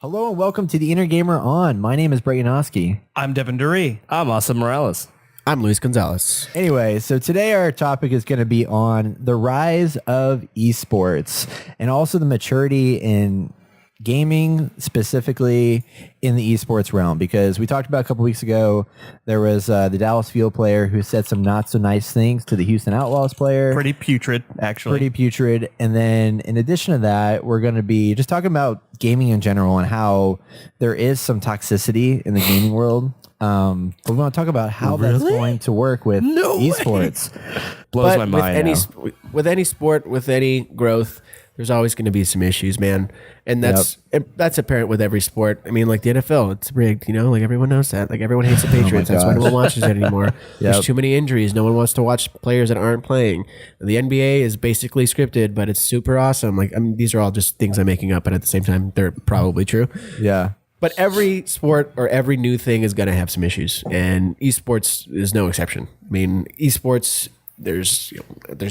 Hello and welcome to the Inner Gamer On. My name is Brett Yanofsky. I'm Devin Dury. I'm Austin Morales. I'm Luis Gonzalez. Anyway, so today our topic is going to be on the rise of esports and also the maturity in gaming, specifically in the esports realm. Because we talked about a couple weeks ago, there was the Dallas Field player who said some not so nice things to the Houston Outlaws player. Pretty putrid, actually. Pretty putrid. And then in addition to that, we're going to be just talking about gaming in general and how there is some toxicity in the gaming world. But we want to talk about how that's going to work with esports. Blows my mind. With any sport, with any growth, there's always going to be some issues, man. And that's apparent with every sport. I mean, like the NFL, it's rigged, like everyone knows that. Like everyone hates the Patriots. That's why no one watches it anymore. There's too many injuries. No one wants to watch players that aren't playing. The NBA is basically scripted, but it's super awesome. Like these are all just things I'm making up, but at the same time, they're probably true. Yeah. But every sport or every new thing is going to have some issues, and esports is no exception. I mean, esports, there's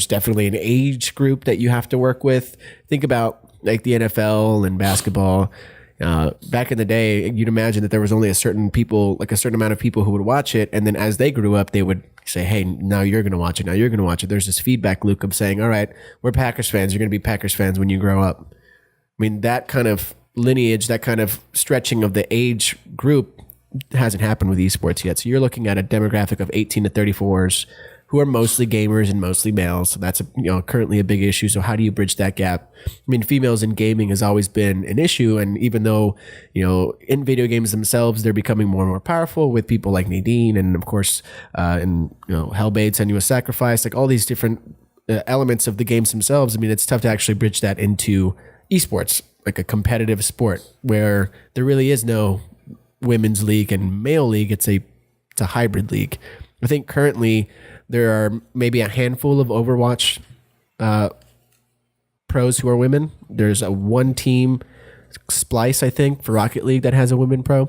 definitely an age group that you have to work with. Think about like the NFL and basketball. Back in the day, you'd imagine that there was only a certain amount of people who would watch it, and then as they grew up, they would say, "Hey, now you're going to watch it. Now you're going to watch it." There's this feedback loop of saying, "All right, we're Packers fans. You're going to be Packers fans when you grow up." I mean, that kind of lineage, that kind of stretching of the age group hasn't happened with esports yet. So you're looking at a demographic of 18 to 34s who are mostly gamers and mostly males. So that's currently a big issue. So how do you bridge that gap? I mean, females in gaming has always been an issue. And even though, in video games themselves, they're becoming more and more powerful with people like Nadine and of course, Hellblade, Senua's Sacrifice, like all these different elements of the games themselves. I mean, it's tough to actually bridge that into esports, like a competitive sport where there really is no women's league and male league. It's a hybrid league. I think currently there are maybe a handful of Overwatch pros who are women. There's one team, Splice, I think, for Rocket League that has a women pro.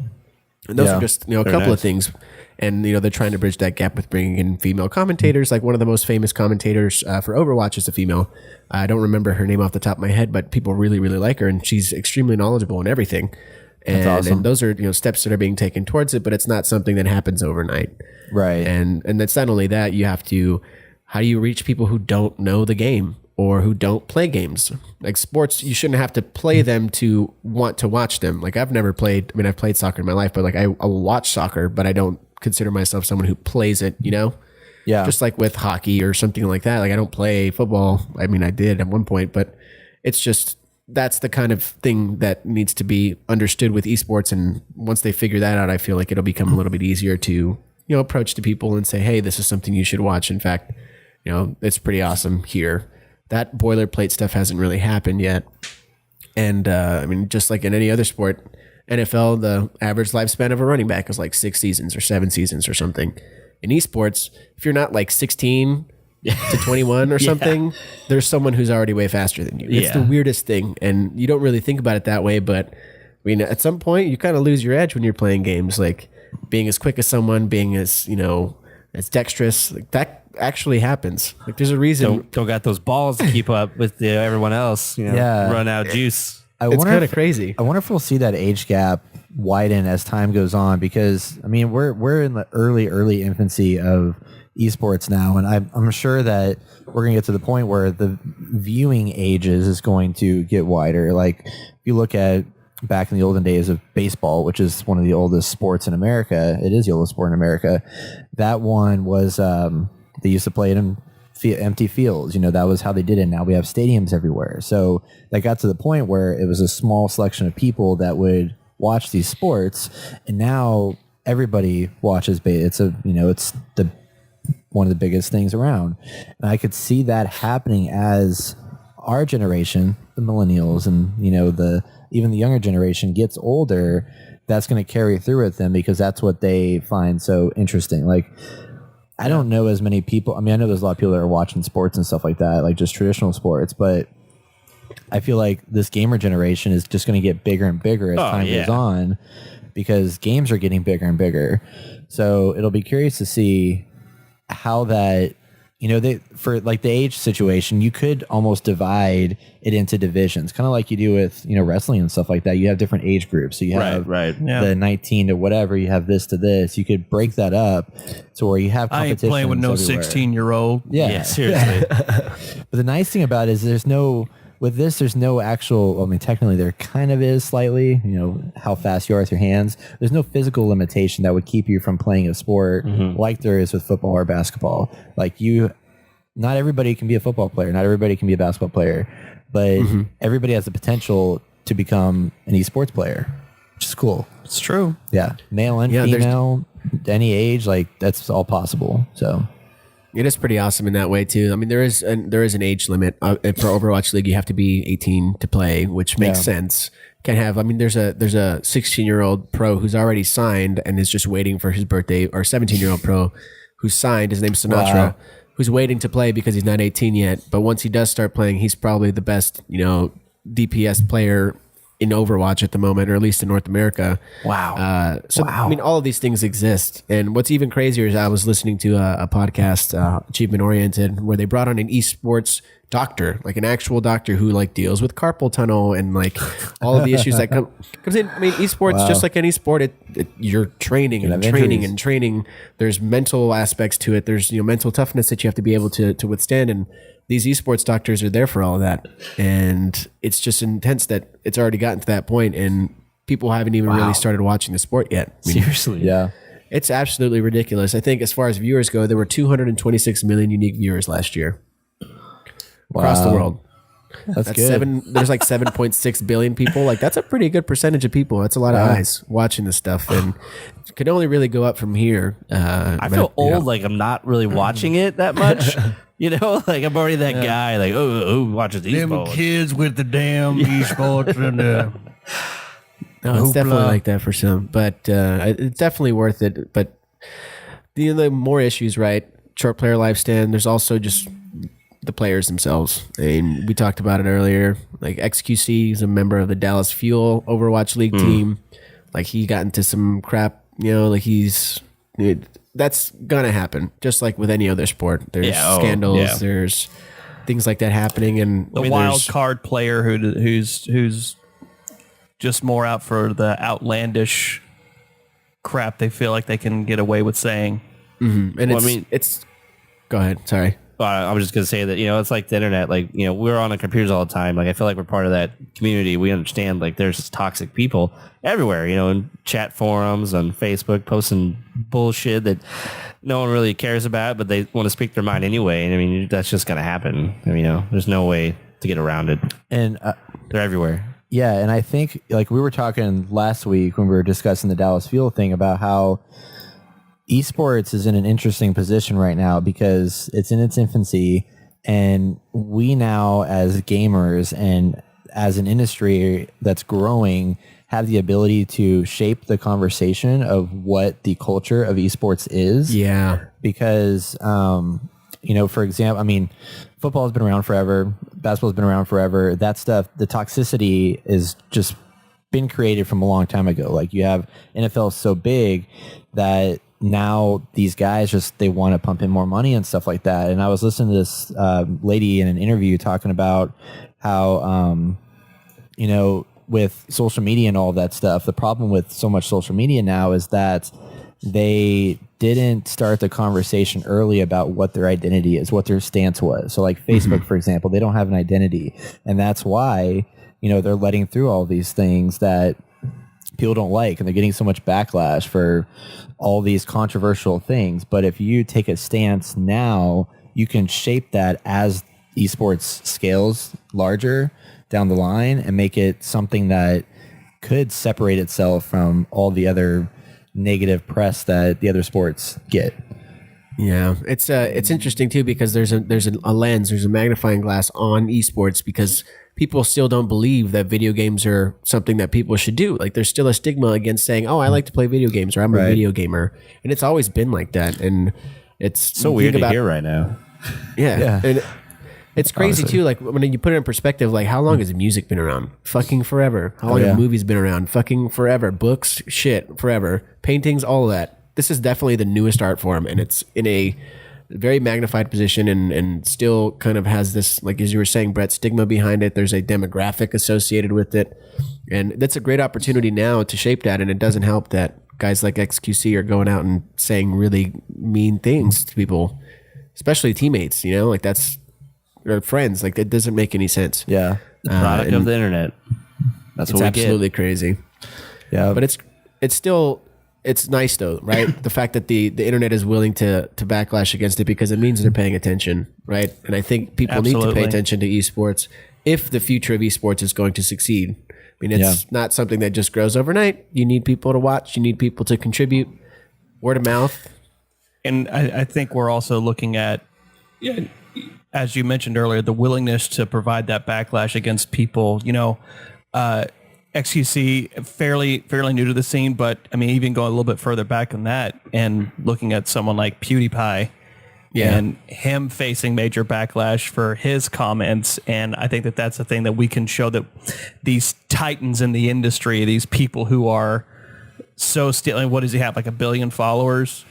And those are just a couple of things. And they're trying to bridge that gap with bringing in female commentators. Like one of the most famous commentators for Overwatch is a female. I don't remember her name off the top of my head, but people really, really like her, and she's extremely knowledgeable in everything. And, that's awesome. And those are steps that are being taken towards it, but it's not something that happens overnight. Right. And that's not only that. You have to, how do you reach people who don't know the game or who don't play games? Like sports, you shouldn't have to play them to want to watch them. Like I've never played. I mean, I've played soccer in my life, but like I watch soccer, but I don't consider myself someone who plays it. Yeah. Just like with hockey or something like that. Like I don't play football. I mean, I did at one point, but it's just, that's the kind of thing that needs to be understood with esports. And once they figure that out, I feel like it'll become a little bit easier to, approach to people and say, hey, this is something you should watch. In fact, it's pretty awesome here. That boilerplate stuff hasn't really happened yet. And I mean, just like in any other sport, NFL, the average lifespan of a running back is like 6 seasons or 7 seasons or something. In esports, if you're not like 16 to 21 or something, there's someone who's already way faster than you. It's the weirdest thing. And you don't really think about it that way. But I mean, at some point, you kind of lose your edge when you're playing games. Like being as quick as someone, being as, as dexterous. Like that actually happens. Like there's a reason. Don't got those balls to keep up with everyone else. Run out juice. It's kind of crazy. I wonder if we'll see that age gap widen as time goes on, because I mean we're in the early infancy of esports now, and I'm sure that we're gonna get to the point where the viewing ages is going to get wider. Like if you look at back in the olden days of baseball, which is one of the oldest sports in America, it is the oldest sport in America. That one was they used to play it in empty fields. That was how they did it. Now we have stadiums everywhere. So that got to the point where it was a small selection of people that would watch these sports, and now everybody watches. It's the one of the biggest things around, and I could see that happening as our generation, the millennials, and even the younger generation gets older. That's going to carry through with them because that's what they find so interesting. Like, I don't know as many people. I mean, I know there's a lot of people that are watching sports and stuff like that, like just traditional sports, but I feel like this gamer generation is just going to get bigger and bigger as time goes on, because games are getting bigger and bigger. So it'll be curious to see how that they for like the age situation, you could almost divide it into divisions, kind of like you do with wrestling and stuff like that. You have different age groups, so you have the 19 to whatever. You have this to this. You could break that up to where you have competition. I ain't playing with no 16-year-old. Yeah, seriously. But the nice thing about it is there's no actual. I mean, technically there kind of is slightly. How fast you are with your hands. There's no physical limitation that would keep you from playing a sport like there is with football or basketball. Like not everybody can be a football player. Not everybody can be a basketball player, but everybody has the potential to become an esports player, which is cool. It's true. Yeah, male and female, any age, like that's all possible. So. It is pretty awesome in that way too. I mean, there is an age limit for Overwatch League. You have to be 18 to play, which makes sense. Can have. I mean, there's a 16-year-old pro who's already signed and is just waiting for his birthday, or 17-year-old pro who's signed. His name's Sinatra, who's waiting to play because he's not 18 yet. But once he does start playing, he's probably the best DPS player in Overwatch at the moment, or at least in North America. Wow. I mean, all of these things exist. And what's even crazier is I was listening to a podcast, Achievement Oriented, where they brought on an esports doctor, like an actual doctor who like deals with carpal tunnel and like all of the issues that comes in. I mean, esports, just like any sport, you're training and training and training. There's mental aspects to it. There's mental toughness that you have to be able to withstand. And these esports doctors are there for all of that. And it's just intense that it's already gotten to that point and people haven't even really started watching the sport yet. I mean, Seriously. Yeah. It's absolutely ridiculous. I think as far as viewers go, there were 226 million unique viewers last year across the world. That's good. There's like 7.6 billion people. Like that's a pretty good percentage of people. That's a lot of eyes watching this stuff, and it could only really go up from here. I feel old, like I'm not really watching it that much. Like I'm already that guy. Like who watches esports? Them kids with the damn esports and no, it's definitely like that for some, but it's definitely worth it. But the more issues, right? Short player lifespan. There's also just the players themselves. I mean, we talked about it earlier. Like XQC is a member of the Dallas Fuel Overwatch League team. Like he got into some crap. Like that's gonna happen. Just like with any other sport, there's scandals. There's things like that happening, and the wild card player who's just more out for the outlandish crap they feel like they can get away with saying. And it's. Go ahead. Sorry. I was just going to say that, it's like the internet, like, we're on the computers all the time. Like, I feel like we're part of that community. We understand, like, there's toxic people everywhere, in chat forums, on Facebook, posting bullshit that no one really cares about, but they want to speak their mind anyway. And I mean, that's just going to happen. I mean, there's no way to get around it. And they're everywhere. Yeah. And I think, like, we were talking last week when we were discussing the Dallas Fuel thing about how esports is in an interesting position right now because it's in its infancy, and we now as gamers and as an industry that's growing have the ability to shape the conversation of what the culture of esports is. Yeah. Because, for example, I mean, football has been around forever. Basketball has been around forever. That stuff, the toxicity is just been created from a long time ago. Like you have NFL so big that now these guys they want to pump in more money and stuff like that. And I was listening to this lady in an interview talking about how, with social media and all of that stuff, the problem with so much social media now is that they didn't start the conversation early about what their identity is, what their stance was. So like Facebook, for example, they don't have an identity. And that's why, they're letting through all these things that people don't like, and they're getting so much backlash for all these controversial things. But if you take a stance now, you can shape that as esports scales larger down the line and make it something that could separate itself from all the other negative press that the other sports get. Yeah, it's interesting too because there's a lens, there's a magnifying glass on esports because people still don't believe that video games are something that people should do. Like there's still a stigma against saying, "Oh, I like to play video games," or "I'm a video gamer," and it's always been like that. And it's so weird to hear right now. Yeah. And it's crazy too. Like when you put it in perspective, like how long has music been around? Fucking forever. How long have movies been around? Fucking forever. Books, shit, forever. Paintings, all of that. This is definitely the newest art form, and it's in a very magnified position and still kind of has this, like as you were saying, Brett, stigma behind it. There's a demographic associated with it. And that's a great opportunity now to shape that. And it doesn't help that guys like XQC are going out and saying really mean things to people, especially teammates, like that's, or friends. Like that doesn't make any sense. Yeah. Product of the internet. That's what we get. Absolutely crazy. Yeah. But it's still, it's nice though, right? The fact that the internet is willing to backlash against it because it means they're paying attention, right? And I think people need to Absolutely. pay attention to esports if the future of esports is going to succeed. I mean, it's not something that just grows overnight. You need people to watch. You need people to contribute. Word of mouth. And I think we're also looking at, as you mentioned earlier, the willingness to provide that backlash against people. XQC fairly new to the scene, but I mean, even going a little bit further back than that, and looking at someone like PewDiePie, and him facing major backlash for his comments, and I think that that's the thing that we can show that these titans in the industry, these people who are so still, what does he have, like 1 billion followers?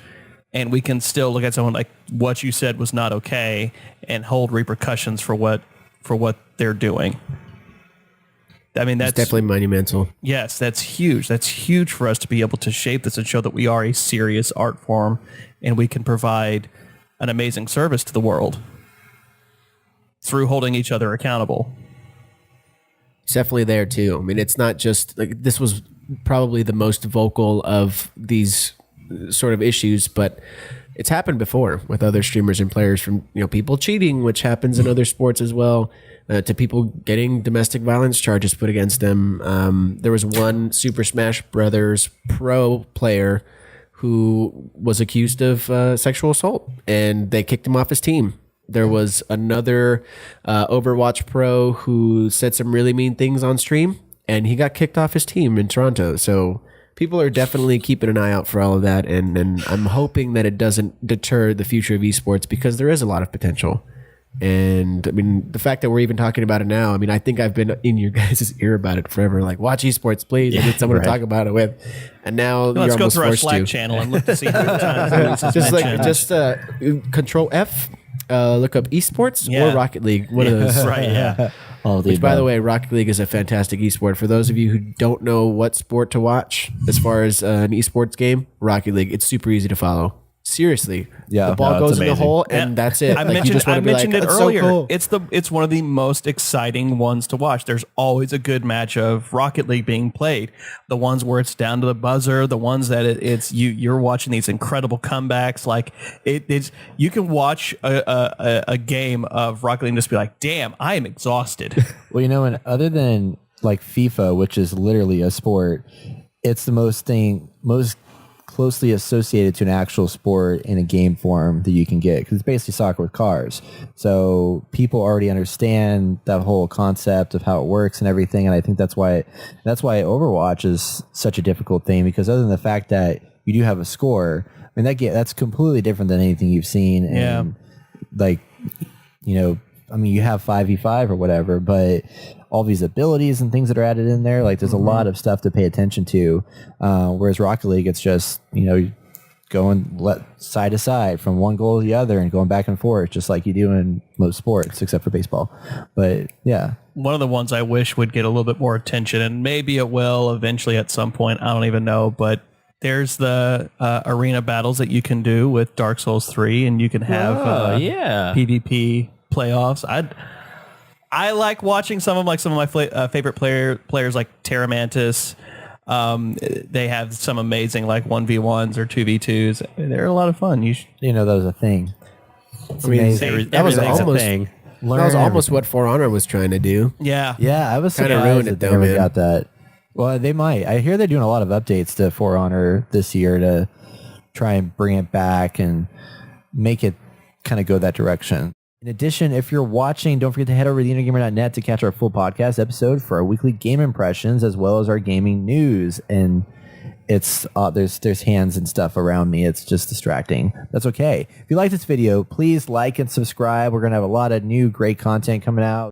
And we can still look at someone like, what you said was not okay, and hold repercussions for what they're doing. I mean, that's definitely monumental. Yes, that's huge. That's huge for us to be able to shape this and show that we are a serious art form, and we can provide an amazing service to the world through holding each other accountable. It's definitely there too. I mean, it's not just like this was probably the most vocal of these sort of issues, but it's happened before with other streamers and players, from people cheating, which happens in other sports as well, to people getting domestic violence charges put against them. There was one Super Smash Brothers pro player who was accused of sexual assault, and they kicked him off his team. There was another Overwatch pro who said some really mean things on stream, and he got kicked off his team in Toronto. So people are definitely keeping an eye out for all of that, and I'm hoping that it doesn't deter the future of esports, because there is a lot of potential. And I mean, the fact that we're even talking about it now, I mean, I think I've been in your guys' ear about it forever. Like, watch esports, please. I need someone to talk about it with. And now Let's you're go almost through our forced Slack to. channel and look to see how many times this is mentioned. Control F, look up esports or Rocket League. One of those. Right, yeah. Which, by the way, Rocket League is a fantastic esport. For those of you who don't know what sport to watch as far as an esports game, Rocket League, it's super easy to follow. Seriously. Yeah. The ball No, it's goes in the amazing. hole, and that's it. I Like, you mentioned, just wanna I be mentioned like, it "That's so earlier. cool." It's one of the most exciting ones to watch. There's always a good match of Rocket League being played. The ones where it's down to the buzzer, the ones that you're watching these incredible comebacks. Like it's you can watch a game of Rocket League and just be like, damn, I am exhausted. Well, and other than like FIFA, which is literally a sport, it's the most closely associated to an actual sport in a game form that you can get, because it's basically soccer with cars. So people already understand that whole concept of how it works and everything, and I think that's why Overwatch is such a difficult thing, because other than the fact that you do have a score, I mean, that's completely different than anything you've seen. And like, I mean, you have 5v5 or whatever, but all these abilities and things that are added in there, like there's a lot of stuff to pay attention to. Whereas Rocket League, it's just, going side to side from one goal to the other and going back and forth, just like you do in most sports, except for baseball. But yeah. One of the ones I wish would get a little bit more attention, and maybe it will eventually at some point, I don't even know, but there's the arena battles that you can do with Dark Souls 3, and you can have PvP playoffs. I like watching some of my favorite players like Terra Mantis. They have some amazing like 1v1s or 2v2s. They're a lot of fun. That was a thing. I mean, that was Everything's a almost thing. that was almost what For Honor was trying to do. Yeah. Yeah, I was Kinda surprised ruined that it they though, never man. got that. Well, they might. I hear they're doing a lot of updates to For Honor this year to try and bring it back and make it kind of go that direction. In addition, if you're watching, don't forget to head over to theinnergamer.net to catch our full podcast episode for our weekly game impressions, as well as our gaming news. And it's there's hands and stuff around me. It's just distracting. That's okay. If you like this video, please like and subscribe. We're going to have a lot of new great content coming out.